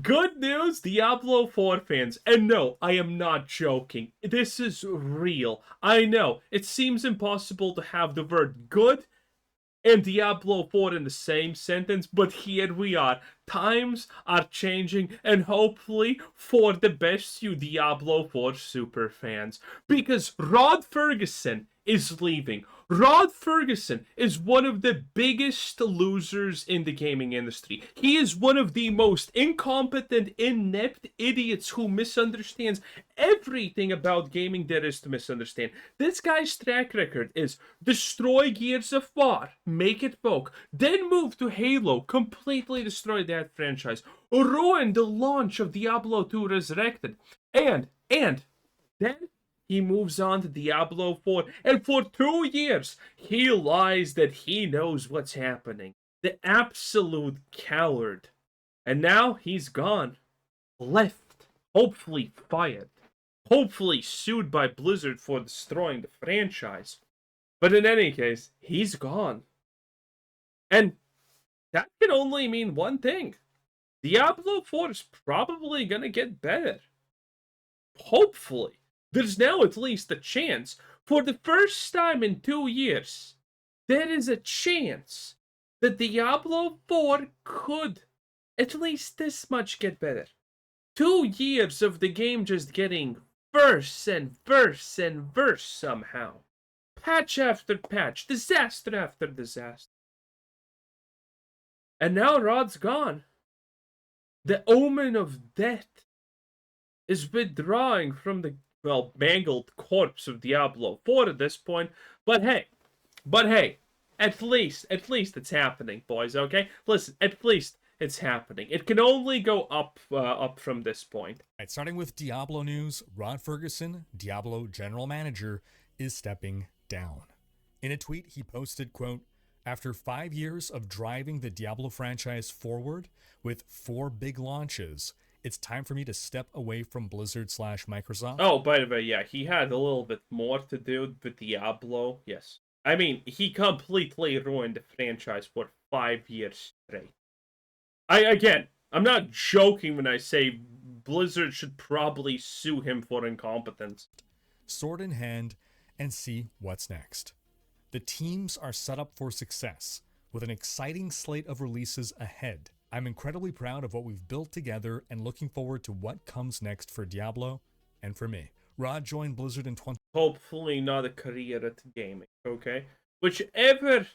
Good news, Diablo 4 fans. And no, I am not joking. This is real. I know, it seems impossible to have the word good and Diablo 4 in the same sentence, but here we are. Times are changing, and hopefully for the best, you Diablo 4 super fans. Because Rod Ferguson is leaving. Rod Ferguson is one of the biggest losers in the gaming industry. He is one of the most incompetent, inept idiots who misunderstands everything about gaming there is to misunderstand. This guy's track record is destroy Gears of War, make it broke, then move to Halo, completely destroy that franchise, ruin the launch of Diablo 2 Resurrected, and then he moves on to Diablo 4, and for 2 years, he lies that he knows what's happening. The absolute coward. And now he's gone. Left. Hopefully fired. Hopefully sued by Blizzard for destroying the franchise. But in any case, he's gone. And that can only mean one thing. Diablo 4 is probably gonna get better. Hopefully. There's now at least a chance. For the first time in 2 years, there is a chance that Diablo 4 could at least this much get better. 2 years of the game just getting worse and worse and worse somehow. Patch after patch, disaster after disaster. And now Rod's gone. The omen of death is withdrawing from the, well, mangled corpse of Diablo 4 at this point. But hey, at least it's happening, boys, okay? Listen, at least it's happening. It can only go up from this point. Right, starting with Diablo news, Rod Ferguson, Diablo general manager, is stepping down. In a tweet, he posted, quote, "After 5 years of driving the Diablo franchise forward with 4 big launches, it's time for me to step away from Blizzard / Microsoft." Oh, by the way, yeah, he had a little bit more to do with Diablo. Yes. I mean, he completely ruined the franchise for 5 years straight. I'm not joking when I say Blizzard should probably sue him for incompetence. Sword in hand and see what's next. The teams are set up for success with an exciting slate of releases ahead. I'm incredibly proud of what we've built together and looking forward to what comes next for Diablo and for me. Rod joined Blizzard in 20. Hopefully not a career at gaming, okay? Whichever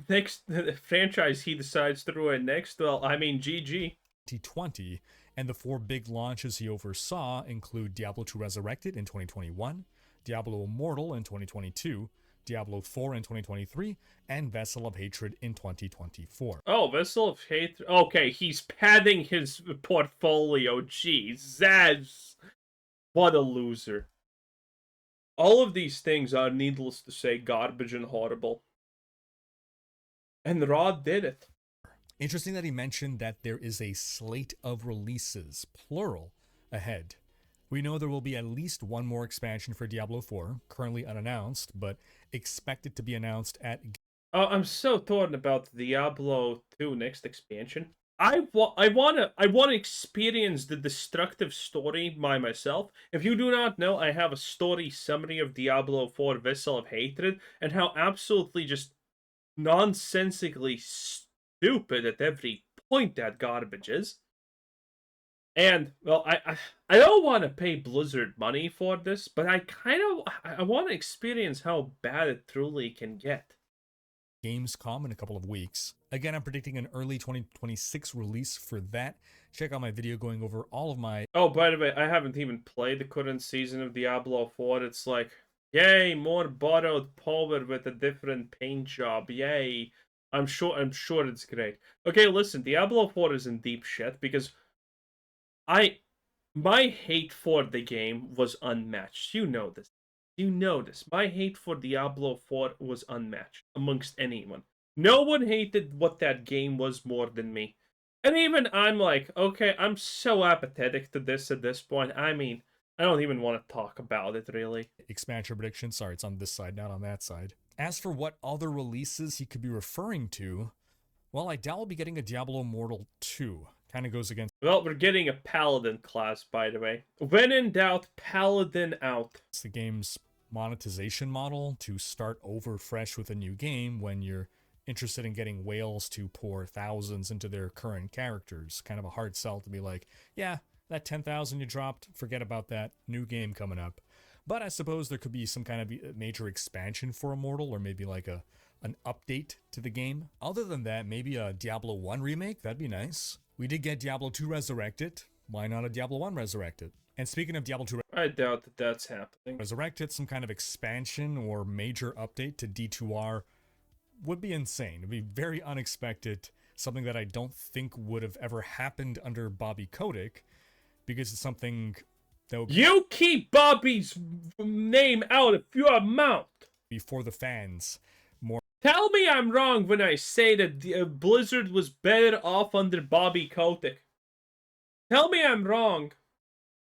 next franchise he decides to ruin next, well, I mean, GG. 2020, and the 4 big launches he oversaw include Diablo 2 Resurrected in 2021, Diablo Immortal in 2022, Diablo 4 in 2023, and Vessel of Hatred in 2024. Oh, Vessel of Hatred. Okay, he's padding his portfolio. Jeez, that's... What a loser. All of these things are, needless to say, garbage and horrible. And Rod did it. Interesting that he mentioned that there is a slate of releases, plural, ahead. We know there will be at least one more expansion for Diablo 4, currently unannounced, but expected to be announced at... I'm so torn about the Diablo 2 next expansion. I wanna experience the destructive story by myself. If you do not know, I have a story summary of Diablo 4 Vessel of Hatred and how absolutely just nonsensically stupid at every point that garbage is. And well, I don't want to pay Blizzard money for this, but I want to experience how bad it truly can get. Gamescom in a couple of weeks. Again, I'm predicting an early 2026 release for that. Check out my video going over all of my... Oh, by the way, I haven't even played the current season of Diablo 4. It's like, yay, more borrowed power with a different paint job. Yay. I'm sure it's great. Okay, listen, Diablo 4 is in deep shit because my hate for the game was unmatched. You know this. My hate for Diablo 4 was unmatched amongst anyone. No one hated what that game was more than me. And even I'm like, okay, I'm so apathetic to this at this point. I mean, I don't even want to talk about it, really. Expansion prediction. Sorry, it's on this side, not on that side. As for what other releases he could be referring to, well, I doubt we'll be getting a Diablo Immortal 2. kind of goes against Well, we're getting a paladin class, by the way. When in doubt, paladin out. the game's monetization model to start over fresh with a new game when you're interested in getting whales to pour thousands into their current characters. Kind of a hard sell to be like, yeah, that 10,000 you dropped, forget about that, new game coming up. But I suppose there could be some kind of major expansion for Immortal, or maybe like an update to the game. Other than that, maybe a Diablo 1 remake, that'd be nice. We did get Diablo 2 Resurrected. Why not a Diablo 1 Resurrected? And speaking of Diablo 2 I doubt that that's happening. Resurrected, some kind of expansion or major update to D2R would be insane. It'd be very unexpected, something that I don't think would have ever happened under Bobby Kotick, because it's something that would You keep Bobby's name out of your mouth. be for the fans. Tell me I'm wrong when I say that Blizzard was better off under Bobby Kotick. Tell me I'm wrong.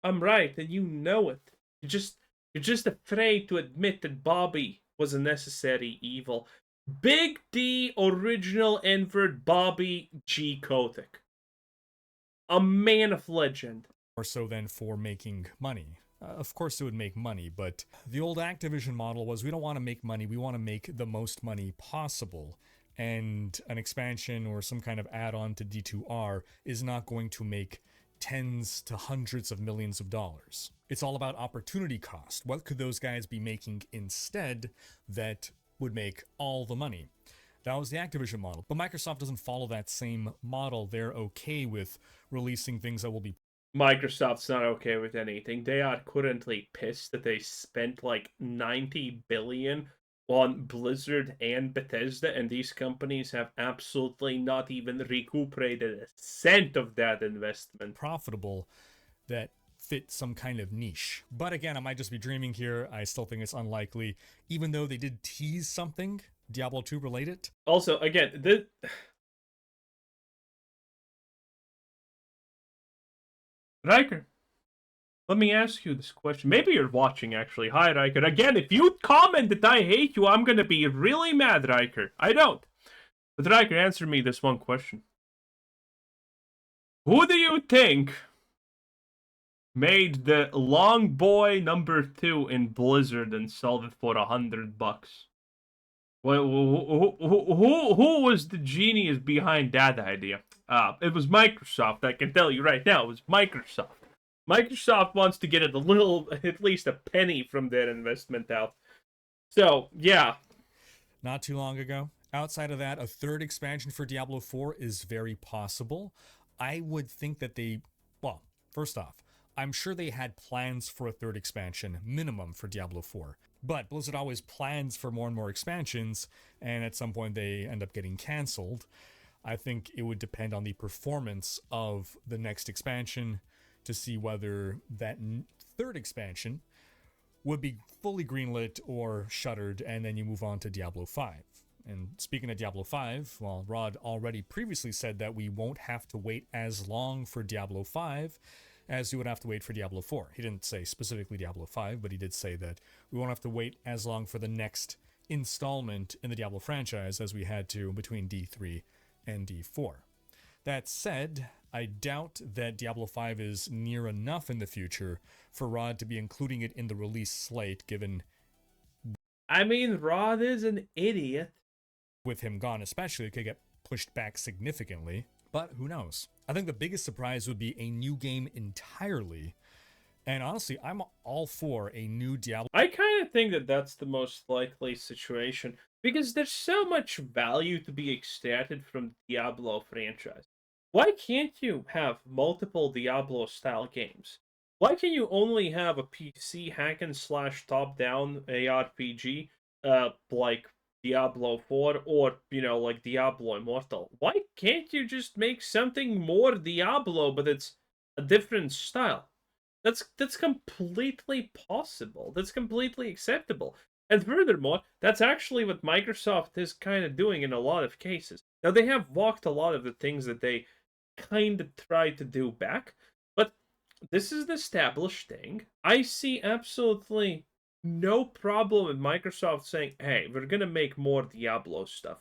I'm right, and you know it. You're just afraid to admit that Bobby was a necessary evil. Big D original invert Bobby G. Kotick. A man of legend. More so than for making money. Of course it would make money, but the old Activision model was we don't want to make money, we want to make the most money possible. And an expansion or some kind of add-on to D2R is not going to make tens to hundreds of millions of dollars. It's all about opportunity cost. What could those guys be making instead that would make all the money? That was the Activision model. But Microsoft doesn't follow that same model. They're okay with releasing things that will be Microsoft's not okay with anything. They are currently pissed that they spent like 90 billion on Blizzard and Bethesda, and these companies have absolutely not even recuperated a cent of that investment. profitable that fit some kind of niche. But again, I might just be dreaming here. I still think it's unlikely, even though they did tease something Diablo 2 related. Also, again, Riker, let me ask you this question. Maybe you're watching, actually. Hi, Riker. Again, if you comment that I hate you, I'm gonna be really mad, Riker. I don't. But Riker, answer me this one question. Who do you think made the Long Boy #2 in Blizzard and sold it for $100? Well, who was the genius behind that idea? It was Microsoft. I can tell you right now, it was Microsoft. Microsoft wants to get at least a penny from their investment out. So, yeah. Not too long ago. Outside of that, a third expansion for Diablo 4 is very possible. I would think that well, first off, I'm sure they had plans for a third expansion, minimum, for Diablo 4. But Blizzard always plans for more and more expansions, and at some point they end up getting canceled. I think it would depend on the performance of the next expansion to see whether that third expansion would be fully greenlit or shuttered, and then you move on to Diablo 5. And speaking of Diablo 5, well, Rod already previously said that we won't have to wait as long for Diablo 5 as you would have to wait for Diablo 4. He didn't say specifically Diablo 5, but he did say that we won't have to wait as long for the next installment in the Diablo franchise as we had to between D3 and D4. That said, I doubt that Diablo 5 is near enough in the future for Rod to be including it in the release slate, given I mean, Rod is an idiot. with him gone especially, it could get pushed back significantly. But who knows? I think the biggest surprise would be a new game entirely. And honestly, I'm all for a new Diablo. I kind of think that that's the most likely situation because there's so much value to be extracted from the Diablo franchise. Why can't you have multiple Diablo style games? Why can you only have a PC hack and slash top down ARPG like Diablo 4 or, like Diablo Immortal? Why can't you just make something more Diablo, but it's a different style? That's completely possible. That's completely acceptable. And furthermore, that's actually what Microsoft is kind of doing in a lot of cases. Now, they have walked a lot of the things that they kind of tried to do back, but this is an established thing. I see absolutely no problem with Microsoft saying, hey, we're going to make more Diablo stuff.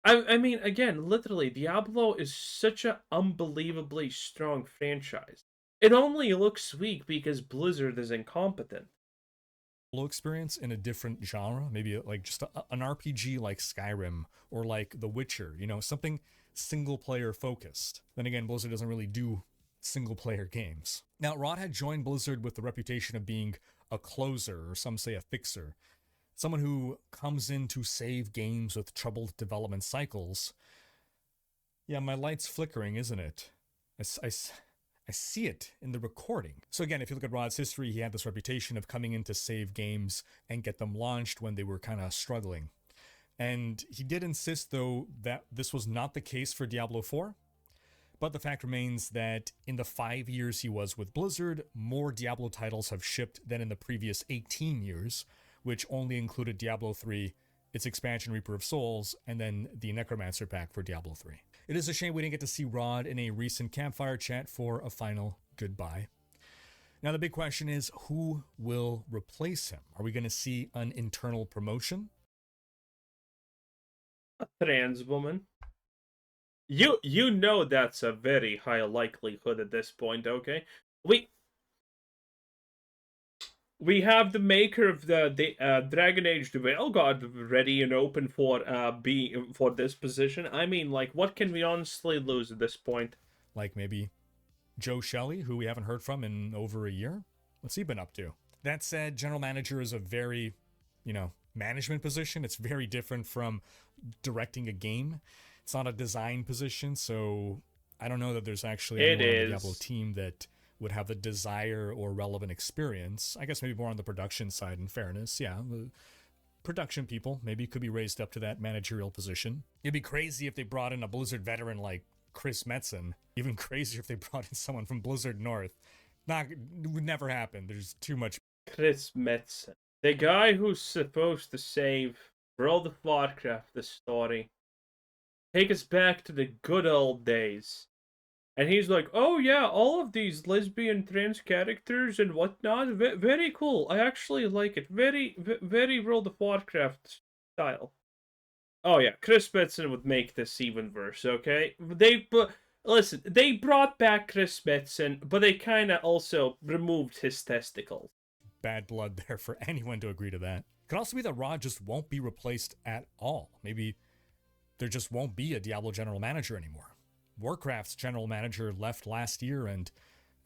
I mean, again, literally, Diablo is such an unbelievably strong franchise. It only looks weak because Blizzard is incompetent. Experience in a different genre, maybe like just an RPG like Skyrim or like The Witcher, something single player focused. Then again, Blizzard doesn't really do single player games. Now, Rod had joined Blizzard with the reputation of being a closer, or some say a fixer, someone who comes in to save games with troubled development cycles. Yeah, my light's flickering, isn't it? I see it in the recording. So again, if you look at Rod's history, he had this reputation of coming in to save games and get them launched when they were kind of struggling. And he did insist, though, that this was not the case for Diablo 4. But the fact remains that in the 5 years he was with Blizzard, more Diablo titles have shipped than in the previous 18 years, which only included Diablo 3, its expansion Reaper of Souls, and then the Necromancer pack for Diablo 3. It is a shame we didn't get to see Rod in a recent campfire chat for a final goodbye. Now the big question is, who will replace him? Are we going to see an internal promotion? A trans woman. You know that's a very high likelihood at this point, okay? We have the maker of the Dragon Age the Veil God ready and open for for this position. I mean, like, what can we honestly lose at this point? Like maybe Joe Shelley, who we haven't heard from in over a year? What's he been up to? That said, general manager is a very, management position. It's very different from directing a game. It's not a design position, so I don't know that there's actually anyone on the Diablo team that would have the desire or relevant experience. I guess maybe more on the production side, in fairness. Yeah, the production people maybe could be raised up to that managerial position. It'd be crazy if they brought in a Blizzard veteran like Chris Metzen. Even crazier if they brought in someone from Blizzard North. It would never happen. There's too much. Chris Metzen. The guy who's supposed to save World of Warcraft, the story. Take us back to the good old days. And he's like, oh yeah, all of these lesbian trans characters and whatnot, very cool. I actually like it. Very World of Warcraft style. Oh yeah, Chris Metzen would make this even worse, okay? Listen, they brought back Chris Metzen, but they kind of also removed his testicles. Bad blood there for anyone to agree to that. Could also be that Rod just won't be replaced at all. Maybe there just won't be a Diablo general manager anymore. Warcraft's general manager left last year, and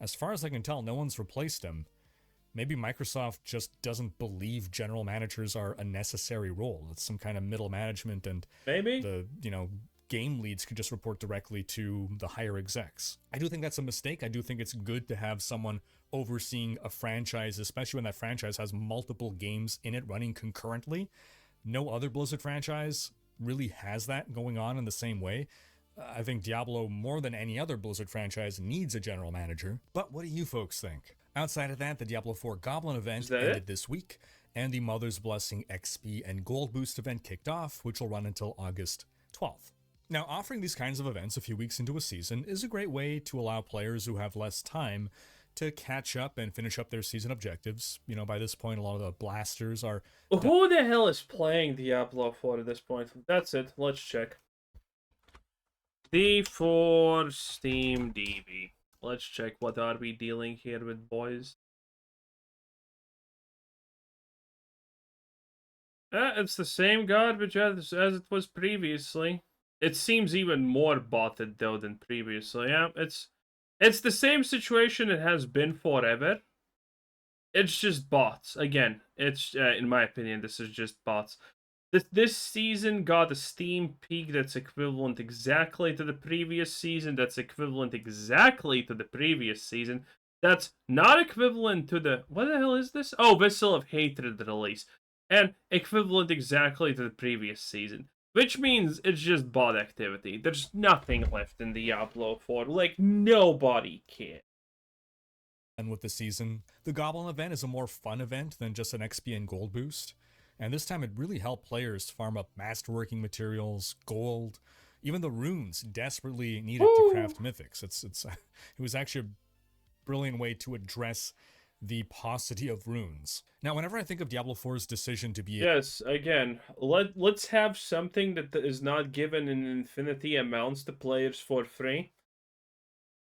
as far as I can tell, no one's replaced him. Maybe Microsoft just doesn't believe general managers are a necessary role. It's some kind of middle management, and maybe the game leads could just report directly to the higher execs. I do think that's a mistake. I do think it's good to have someone overseeing a franchise, especially when that franchise has multiple games in it running concurrently. No other Blizzard franchise really has that going on in the same way. I think Diablo, more than any other Blizzard franchise, needs a general manager. But what do you folks think? Outside of that, the Diablo 4 Goblin event ended this week, and the Mother's Blessing XP and Gold Boost event kicked off, which will run until August 12th. Now, offering these kinds of events a few weeks into a season is a great way to allow players who have less time to catch up and finish up their season objectives. By this point, a lot of the blasters are... Who the hell is playing Diablo 4 at this point? That's it. Let's check. D4 Steam DB. Let's check what are we dealing here with, boys. It's the same garbage as it was previously. It seems even more botted though than previously. Yeah, it's the same situation it has been forever. It's just bots. Again, it's in my opinion, this is just bots. This season got a Steam peak that's equivalent exactly to the previous season. That's equivalent exactly to the previous season. That's not equivalent to the... What the hell is this? Oh, Vessel of Hatred release. And equivalent exactly to the previous season. Which means it's just bot activity. There's nothing left in Diablo 4. Like, nobody cares. And with the season, the Goblin event is a more fun event than just an XP and gold boost. And this time it really helped players farm up masterworking materials, gold, even the runes desperately needed to craft mythics. It was actually a brilliant way to address the paucity of runes. Now, whenever I think of Diablo 4's decision to be Yes, again, let's have something that is not given in infinity amounts to players for free.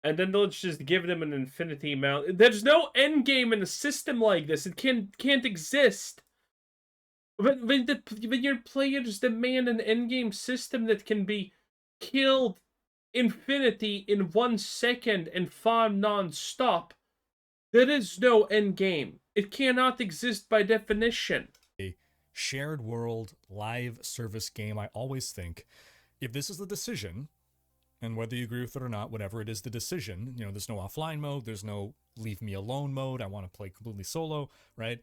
And then let's just give them an infinity amount. There's no end game in a system like this. It can't exist. When your players demand an end game system that can be killed infinity in 1 second and farm non-stop, there is no end game. It cannot exist by definition. a shared world live service game, I always think if this is the decision, and whether you agree with it or not, whatever it is the decision, there's no offline mode, there's no leave me alone mode, I want to play completely solo, right?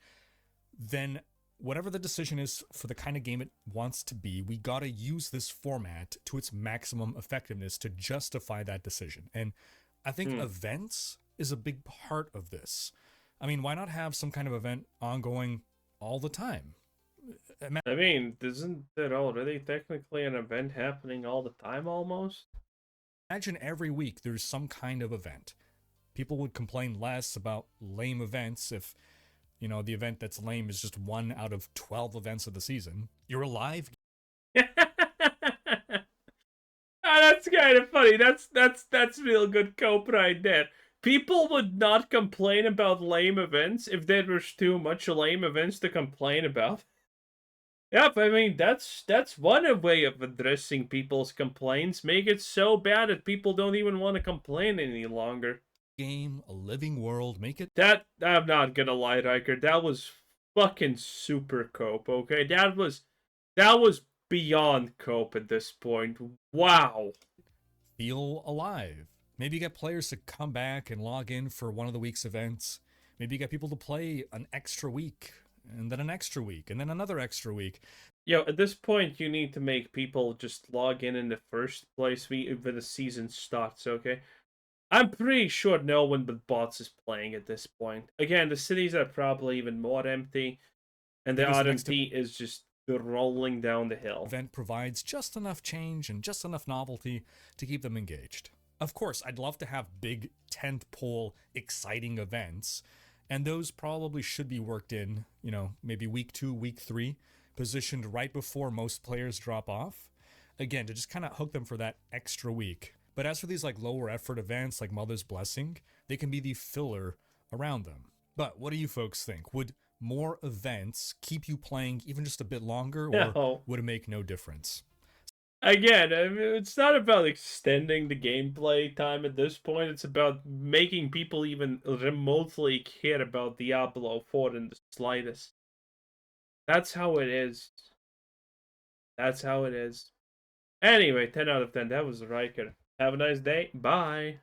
Then whatever the decision is for the kind of game it wants to be, we got to use this format to its maximum effectiveness to justify that decision. And I think events is a big part of this. I mean, why not have some kind of event ongoing all the time? I mean, isn't there already technically an event happening all the time almost? Imagine every week there's some kind of event. People would complain less about lame events if, the event that's lame is just 1 out of 12 events of the season. You're alive. That's kind of funny. That's real good cope right there. People would not complain about lame events if there was too much lame events to complain about. Yep, I mean that's one way of addressing people's complaints. Make it so bad that people don't even want to complain any longer. Game, a living world, make it. That I'm not gonna lie, Riker. That was fucking super cope. Okay, that was beyond cope at this point. Wow. Feel alive. Maybe you get players to come back and log in for one of the week's events. Maybe you get people to play an extra week, and then an extra week, and then another extra week. Yo, at this point, you need to make people just log in the first place when the season starts, okay? I'm pretty sure no one but bots is playing at this point. Again, the cities are probably even more empty, and the RMP is just rolling down the hill. Event provides just enough change and just enough novelty to keep them engaged. Of course, I'd love to have big tentpole exciting events, and those probably should be worked in, maybe week 2, week 3, positioned right before most players drop off. Again, to just kind of hook them for that extra week. But as for these lower effort events like Mother's Blessing, they can be the filler around them. But what do you folks think? Would more events keep you playing even just a bit longer, or would it make no difference? Again, I mean, it's not about extending the gameplay time at this point. It's about making people even remotely care about Diablo 4 in the slightest. That's how it is. That's how it is. Anyway, 10 out of 10. That was Riker. Have a nice day. Bye.